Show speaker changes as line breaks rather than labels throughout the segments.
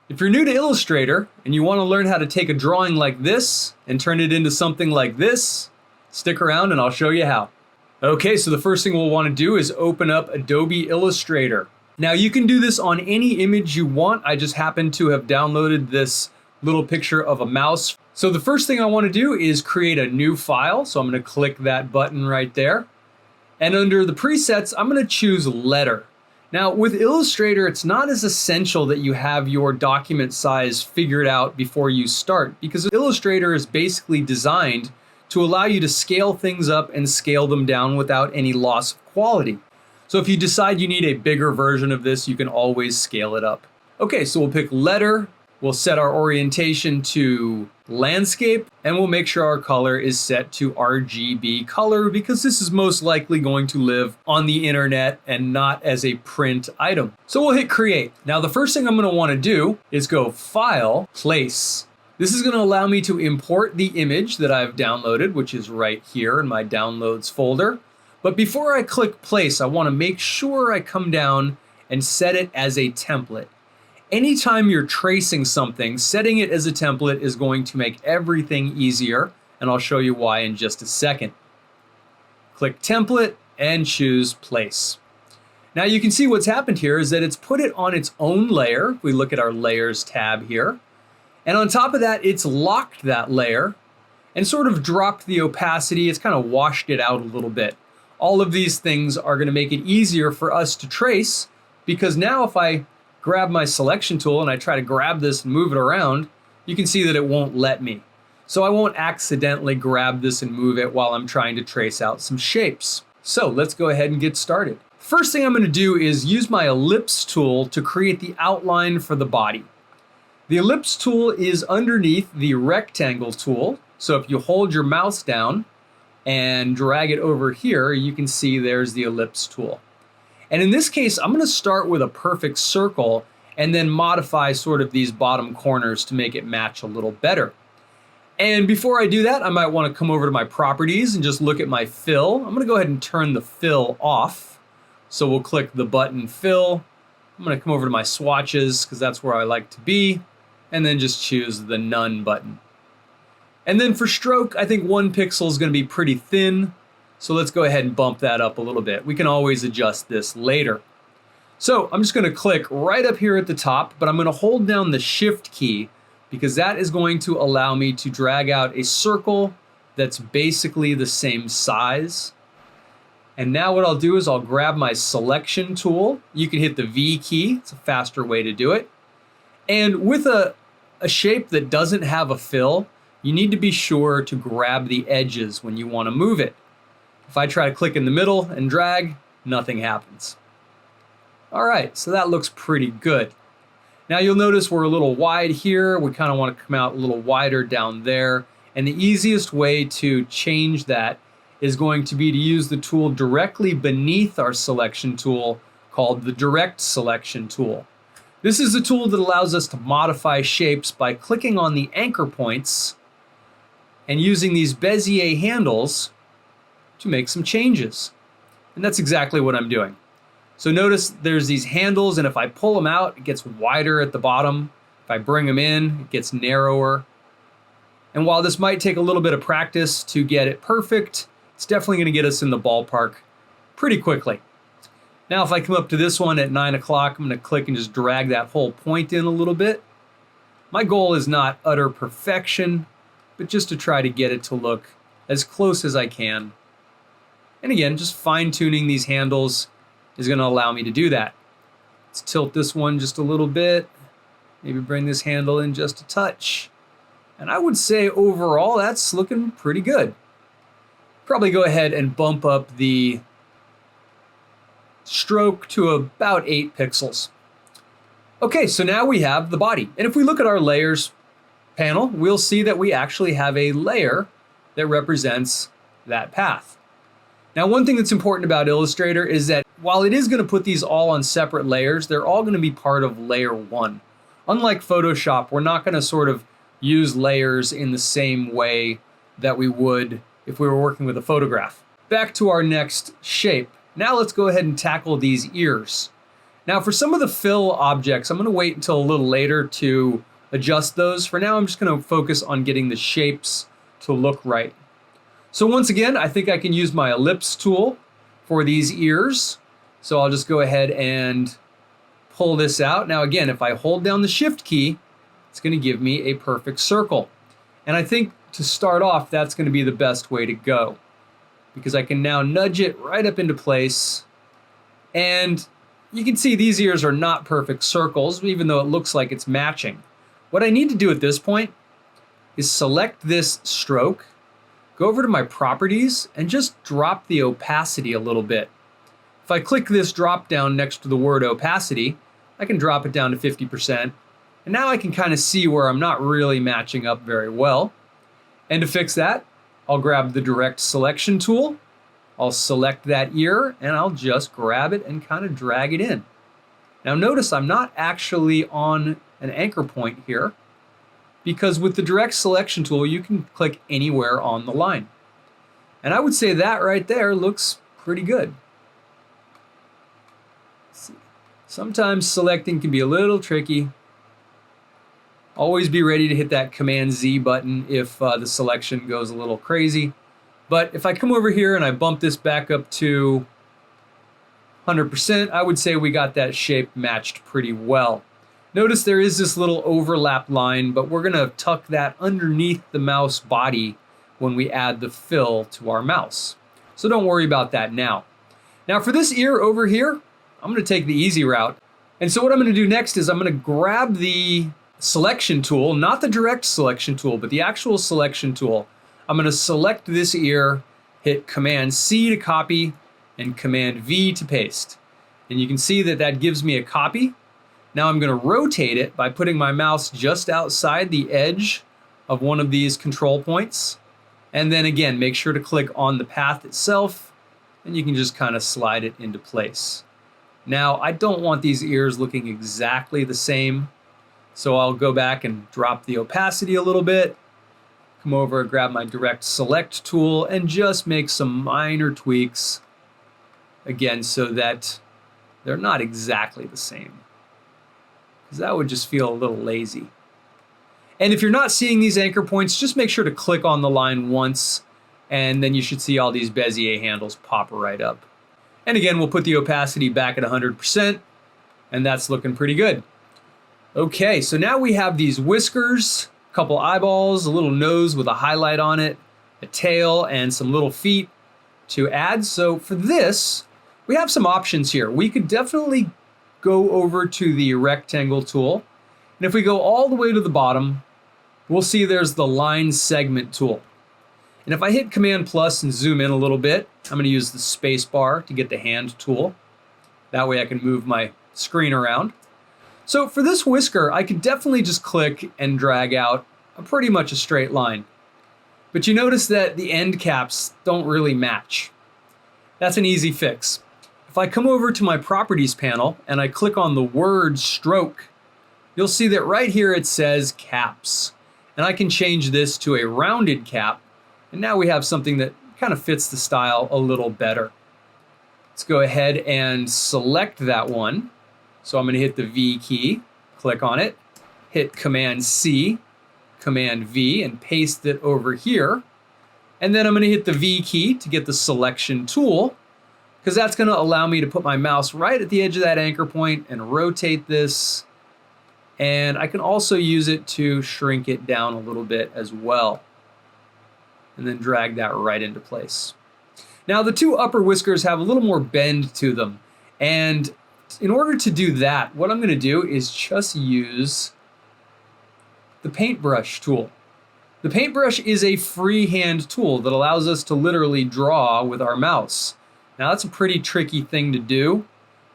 If you're new to Illustrator and you want to learn how to take a drawing like this and turn it into something like this, stick around and I'll show you how. Okay, so the first thing we'll want to do is open up Adobe Illustrator. Now you can do this on any image you want. I just happen to have downloaded this little picture of a mouse. So the first thing I want to do is create a new file. So I'm going to click that button right there. And under the presets, I'm going to choose letter. Now with Illustrator, it's not as essential that you have your document size figured out before you start, because Illustrator is basically designed to allow you to scale things up and scale them down without any loss of quality. So if you decide you need a bigger version of this, you can always scale it up. Okay, so we'll pick letter, we'll set our orientation to landscape, and we'll make sure our color is set to RGB color because this is most likely going to live on the internet and not as a print item. So we'll hit create. Now the first thing I'm going to want to do is go File, Place. This is going to allow me to import the image that I've downloaded, which is right here in my downloads folder. But before I click place, I want to make sure I come down and set it as a template. Anytime you're tracing something, setting it as a template is going to make everything easier, and I'll show you why in just a second. Click template and choose place. Now you can see what's happened here is that it's put it on its own layer. If we look at our layers tab here, and on top of that, it's locked that layer and sort of dropped the opacity. It's kind of washed it out a little bit. All of these things are going to make it easier for us to trace, because now if I grab my selection tool and I try to grab this and move it around, you can see that it won't let me. So I won't accidentally grab this and move it while I'm trying to trace out some shapes. So let's go ahead and get started. First thing I'm going to do is use my ellipse tool to create the outline for the body. The ellipse tool is underneath the rectangle tool. So if you hold your mouse down and drag it over here, you can see there's the ellipse tool. And in this case, I'm going to start with a perfect circle and then modify sort of these bottom corners to make it match a little better. And before I do that, I might want to come over to my properties and just look at my fill. I'm going to go ahead and turn the fill off. So we'll click the button fill. I'm going to come over to my swatches because that's where I like to be, and then just choose the none button. And then for stroke, I think 1 pixel is going to be pretty thin. So let's go ahead and bump that up a little bit. We can always adjust this later. So I'm just going to click right up here at the top, but I'm going to hold down the Shift key because that is going to allow me to drag out a circle that's basically the same size. And now what I'll do is I'll grab my selection tool. You can hit the V key. It's a faster way to do it. And with a shape that doesn't have a fill, you need to be sure to grab the edges when you want to move it. If I try to click in the middle and drag, nothing happens. All right, so that looks pretty good. Now you'll notice we're a little wide here. We kind of want to come out a little wider down there. And the easiest way to change that is going to be to use the tool directly beneath our selection tool called the Direct Selection tool. This is a tool that allows us to modify shapes by clicking on the anchor points and using these Bezier handles to make some changes. And that's exactly what I'm doing. So notice there's these handles, and if I pull them out, it gets wider at the bottom. If I bring them in, it gets narrower. And while this might take a little bit of practice to get it perfect, it's definitely going to get us in the ballpark pretty quickly. Now if I come up to this one at 9 o'clock, I'm going to click and just drag that whole point in a little bit. My goal is not utter perfection, but just to try to get it to look as close as I can. And again, just fine-tuning these handles is going to allow me to do that. Let's tilt this one just a little bit. Maybe bring this handle in just a touch. And I would say overall, that's looking pretty good. Probably go ahead and bump up the stroke to about 8 pixels. Okay, so now we have the body. And if we look at our layers panel, we'll see that we actually have a layer that represents that path. Now, one thing that's important about Illustrator is that while it is going to put these all on separate layers, they're all going to be part of layer 1. Unlike Photoshop, we're not going to sort of use layers in the same way that we would if we were working with a photograph. Back to our next shape. Now let's go ahead and tackle these ears. Now for some of the fill objects, I'm going to wait until a little later to adjust those. For now, I'm just going to focus on getting the shapes to look right. So once again, I think I can use my ellipse tool for these ears. So I'll just go ahead and pull this out. Now again, if I hold down the shift key, it's going to give me a perfect circle. And I think to start off, that's going to be the best way to go, because I can now nudge it right up into place. And you can see these ears are not perfect circles, even though it looks like it's matching. What I need to do at this point is select this stroke, go over to my properties, and just drop the opacity a little bit. If I click this drop down next to the word opacity, I can drop it down to 50%. And now I can kind of see where I'm not really matching up very well. And to fix that, I'll grab the direct selection tool. I'll select that ear and I'll just grab it and kind of drag it in. Now notice I'm not actually on an anchor point here, because with the direct selection tool, you can click anywhere on the line. And I would say that right there looks pretty good. Let's see. Sometimes selecting can be a little tricky. Always be ready to hit that Command Z button if the selection goes a little crazy. But if I come over here and I bump this back up to 100%, I would say we got that shape matched pretty well. Notice there is this little overlap line, but we're gonna tuck that underneath the mouse body when we add the fill to our mouse. So don't worry about that now. Now for this ear over here, I'm gonna take the easy route. And so what I'm gonna do next is I'm gonna grab the selection tool, not the direct selection tool, but the actual selection tool. I'm going to select this ear, hit Command C to copy, and Command V to paste. And you can see that that gives me a copy. Now I'm going to rotate it by putting my mouse just outside the edge of one of these control points. And then again, make sure to click on the path itself, and you can just kind of slide it into place. Now, I don't want these ears looking exactly the same, so I'll go back and drop the opacity a little bit. Come over and grab my direct select tool and just make some minor tweaks, again, so that they're not exactly the same, because that would just feel a little lazy. And if you're not seeing these anchor points, just make sure to click on the line once, and then you should see all these Bezier handles pop right up. And again, we'll put the opacity back at 100%, and that's looking pretty good. Okay, so now we have these whiskers, a couple eyeballs, a little nose with a highlight on it, a tail, and some little feet to add. So for this, we have some options here. We could definitely go over to the rectangle tool. And if we go all the way to the bottom, we'll see there's the line segment tool. And if I hit Command plus and zoom in a little bit, I'm going to use the space bar to get the hand tool. That way I can move my screen around. So for this whisker, I could definitely just click and drag out pretty much a straight line. But you notice that the end caps don't really match. That's an easy fix. If I come over to my properties panel and I click on the word stroke, you'll see that right here it says caps. And I can change this to a rounded cap. And now we have something that kind of fits the style a little better. Let's go ahead and select that one. So I'm going to hit the V key, click on it, hit Command C, Command V, and paste it over here. And then I'm going to hit the V key to get the selection tool, because that's going to allow me to put my mouse right at the edge of that anchor point and rotate this. And I can also use it to shrink it down a little bit as well, and then drag that right into place. Now the two upper whiskers have a little more bend to them, and in order to do that, what I'm going to do is just use the paintbrush tool. The paintbrush is a freehand tool that allows us to literally draw with our mouse. Now that's a pretty tricky thing to do.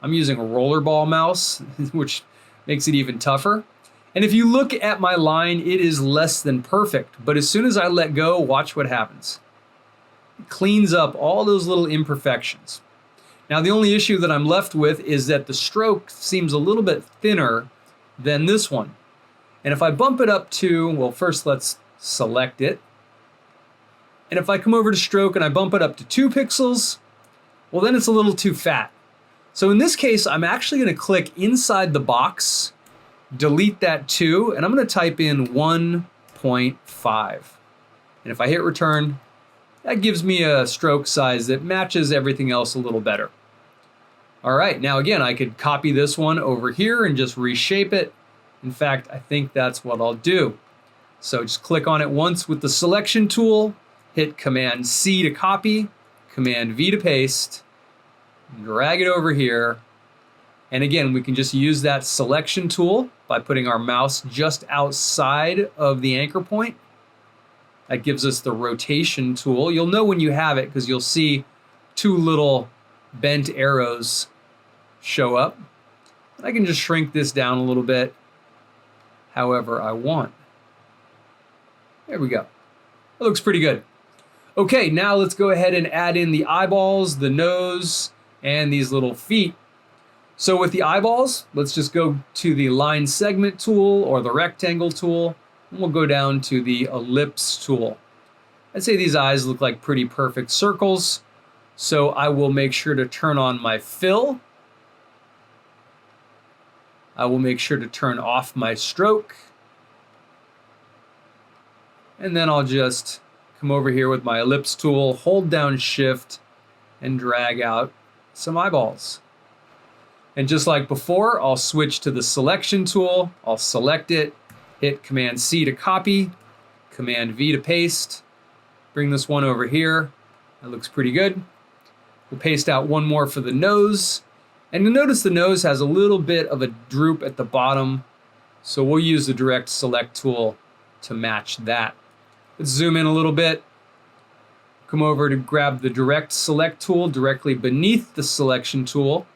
I'm using a rollerball mouse, which makes it even tougher. And if you look at my line, it is less than perfect. But as soon as I let go, watch what happens. It cleans up all those little imperfections. Now the only issue that I'm left with is that the stroke seems a little bit thinner than this one. And if I bump it up to, well, first let's select it. And if I come over to stroke and I bump it up to 2 pixels, well, then it's a little too fat. So in this case, I'm actually going to click inside the box, delete that 2, and I'm going to type in 1.5. And if I hit return, that gives me a stroke size that matches everything else a little better. All right, now again, I could copy this one over here and just reshape it. In fact, I think that's what I'll do. So just click on it once with the selection tool, hit Command C to copy, Command V to paste, drag it over here. And again, we can just use that selection tool by putting our mouse just outside of the anchor point. That gives us the rotation tool. You'll know when you have it because you'll see 2 little bent arrows show up. I can just shrink this down a little bit however I want. There we go. That looks pretty good. Okay, now let's go ahead and add in the eyeballs, the nose, and these little feet. So with the eyeballs, let's just go to the line segment tool or the rectangle tool, and we'll go down to the ellipse tool. I'd say these eyes look like pretty perfect circles, so I will make sure to turn on my fill. I will make sure to turn off my stroke. And then I'll just come over here with my ellipse tool, hold down Shift, and drag out some eyeballs. And just like before, I'll switch to the selection tool. I'll select it, hit Command C to copy, Command V to paste. Bring this one over here. That looks pretty good. We'll paste out one more for the nose. And you'll notice the nose has a little bit of a droop at the bottom, so we'll use the direct select tool to match that. Let's zoom in a little bit. Come over to grab the direct select tool directly beneath the selection tool.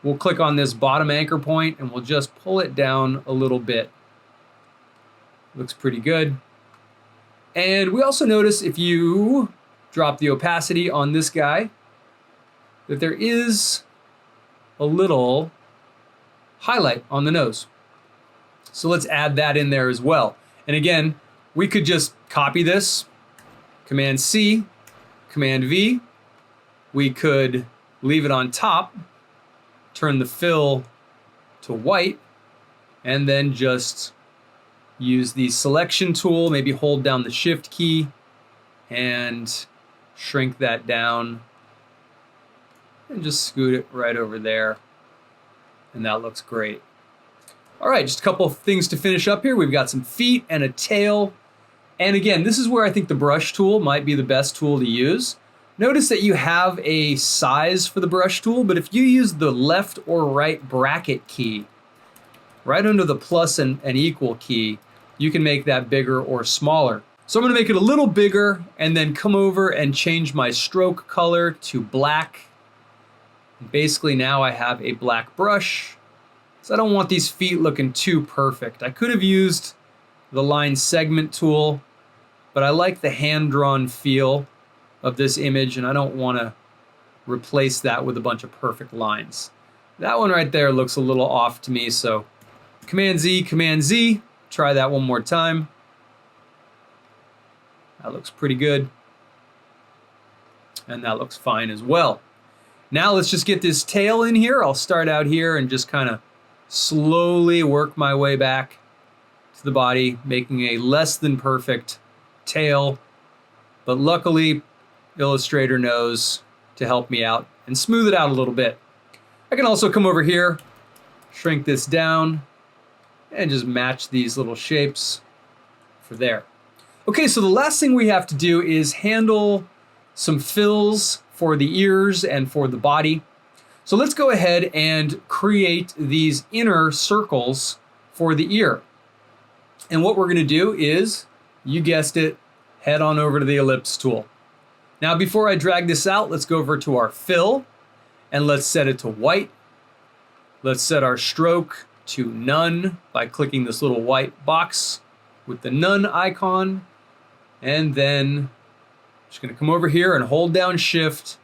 We'll click on this bottom anchor point and we'll just pull it down a little bit. Looks pretty good. And we also notice if you drop the opacity on this guy, that there is a little highlight on the nose. So let's add that in there as well. And again, we could just copy this, Command C, Command V. We could leave it on top, turn the fill to white, and then just use the selection tool, maybe hold down the Shift key and shrink that down and just scoot it right over there. And that looks great. All right, just a couple of things to finish up here. We've got some feet and a tail. And again, this is where I think the brush tool might be the best tool to use. Notice that you have a size for the brush tool, but if you use the left or right bracket key, right under the plus and equal key, you can make that bigger or smaller. So I'm gonna make it a little bigger and then come over and change my stroke color to black. And basically now I have a black brush. So I don't want these feet looking too perfect. I could have used the line segment tool, but I like the hand-drawn feel of this image and I don't want to replace that with a bunch of perfect lines. That one right there looks a little off to me, so Command Z, try that one more time. That looks pretty good. And that looks fine as well. Now let's just get this tail in here. I'll start out here and just kind of slowly work my way back to the body, making a less than perfect tail. But luckily, Illustrator knows to help me out and smooth it out a little bit. I can also come over here, shrink this down, and just match these little shapes for there. Okay, so the last thing we have to do is handle some fills for the ears and for the body. So let's go ahead and create these inner circles for the ear. And what we're going to do is, you guessed it, head on over to the ellipse tool. Now before I drag this out, let's go over to our fill and let's set it to white. Let's set our stroke to none by clicking this little white box with the none icon. And then I'm just going to come over here and hold down Shift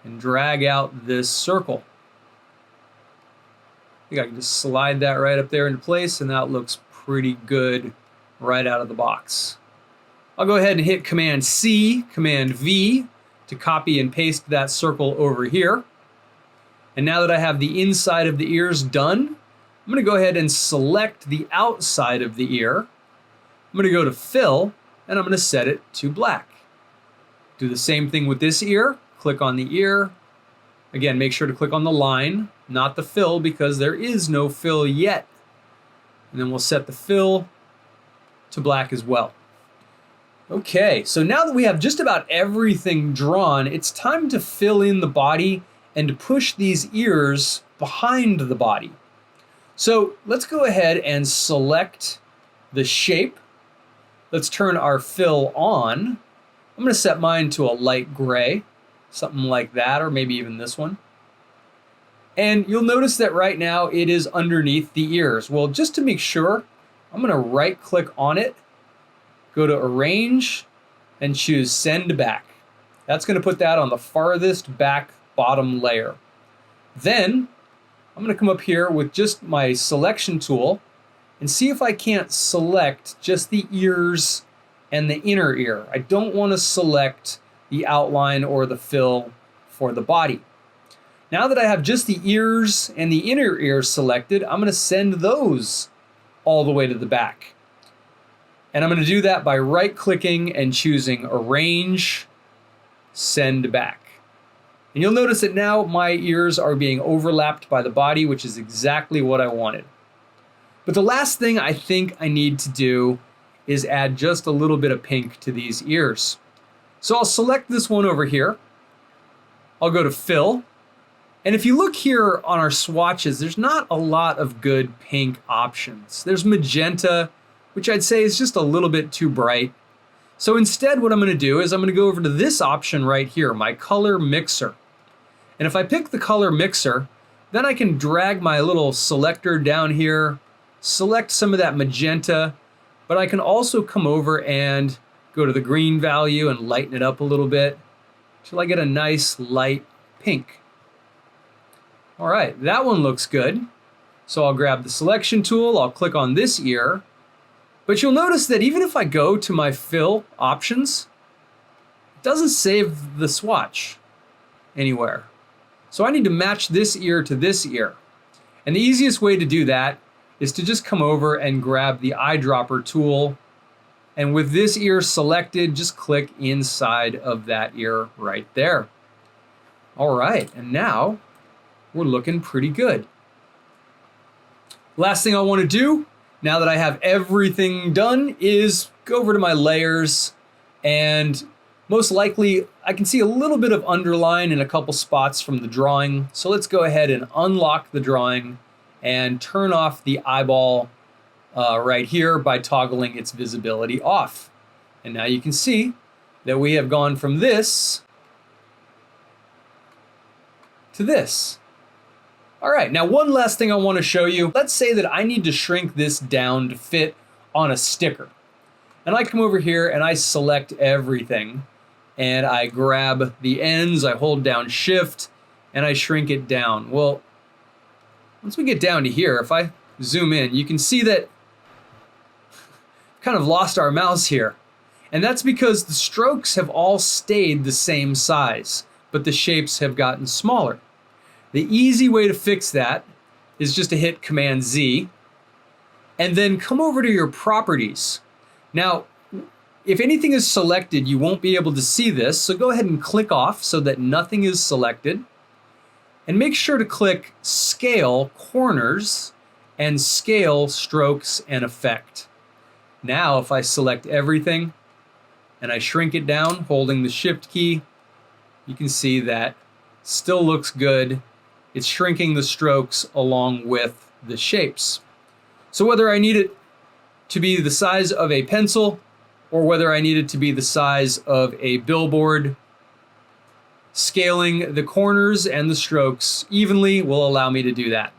and drag out this circle. I think I can just slide that right up there into place and that looks pretty good right out of the box. I'll go ahead and hit Command C, Command V to copy and paste that circle over here. And now that I have the inside of the ears done, I'm going to go ahead and select the outside of the ear. I'm going to go to Fill, and I'm going to set it to black. Do the same thing with this ear. Click on the ear. Again, make sure to click on the line, not the fill, because there is no fill yet. And then we'll set the fill to black as well. Okay, so now that we have just about everything drawn, it's time to fill in the body and to push these ears behind the body. So let's go ahead and select the shape. Let's turn our fill on. I'm going to set mine to a light gray, something like that, or maybe even this one. And you'll notice that right now it is underneath the ears. Well, just to make sure, I'm going to right click on it, go to Arrange, and choose Send Back. That's going to put that on the farthest back bottom layer. Then I'm going to come up here with just my selection tool and see if I can't select just the ears and the inner ear. I don't want to select the outline or the fill for the body. Now that I have just the ears and the inner ear selected, I'm going to send those all the way to the back. And I'm going to do that by right-clicking and choosing Arrange, Send Back. And you'll notice that now my ears are being overlapped by the body, which is exactly what I wanted. But the last thing I think I need to do is add just a little bit of pink to these ears. So I'll select this one over here. I'll go to Fill. And if you look here on our swatches, there's not a lot of good pink options. There's magenta, which I'd say is just a little bit too bright. So instead, what I'm going to do is I'm going to go over to this option right here, my color mixer. And if I pick the color mixer, then I can drag my little selector down here, select some of that magenta, but I can also come over and go to the green value and lighten it up a little bit till I get a nice light pink. All right, that one looks good. So I'll grab the selection tool, I'll click on this ear, but you'll notice that even if I go to my fill options, it doesn't save the swatch anywhere. So I need to match this ear to this ear. And the easiest way to do that is to just come over and grab the eyedropper tool, and with this ear selected, just click inside of that ear right there. All right, and now we're looking pretty good. Last thing I want to do, now that I have everything done, is go over to my layers, and most likely I can see a little bit of underline in a couple spots from the drawing. So let's go ahead and unlock the drawing and turn off the eyeball right here by toggling its visibility off. And now you can see that we have gone from this to this. All right, now one last thing I want to show you. Let's say that I need to shrink this down to fit on a sticker. And I come over here and I select everything, and I grab the ends, I hold down Shift, and I shrink it down. Well, once we get down to here, if I zoom in, you can see that I've kind of lost our mouse here. And that's because the strokes have all stayed the same size, but the shapes have gotten smaller. The easy way to fix that is just to hit Command Z and then come over to your properties. Now, if anything is selected, you won't be able to see this, so go ahead and click off so that nothing is selected. And make sure to click Scale Corners and Scale Strokes and Effect. Now, if I select everything and I shrink it down holding the Shift key, you can see that still looks good. It's shrinking the strokes along with the shapes. So whether I need it to be the size of a pencil or whether I need it to be the size of a billboard, scaling the corners and the strokes evenly will allow me to do that.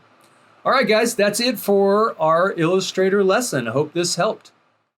All right, guys, that's it for our Illustrator lesson. I hope this helped.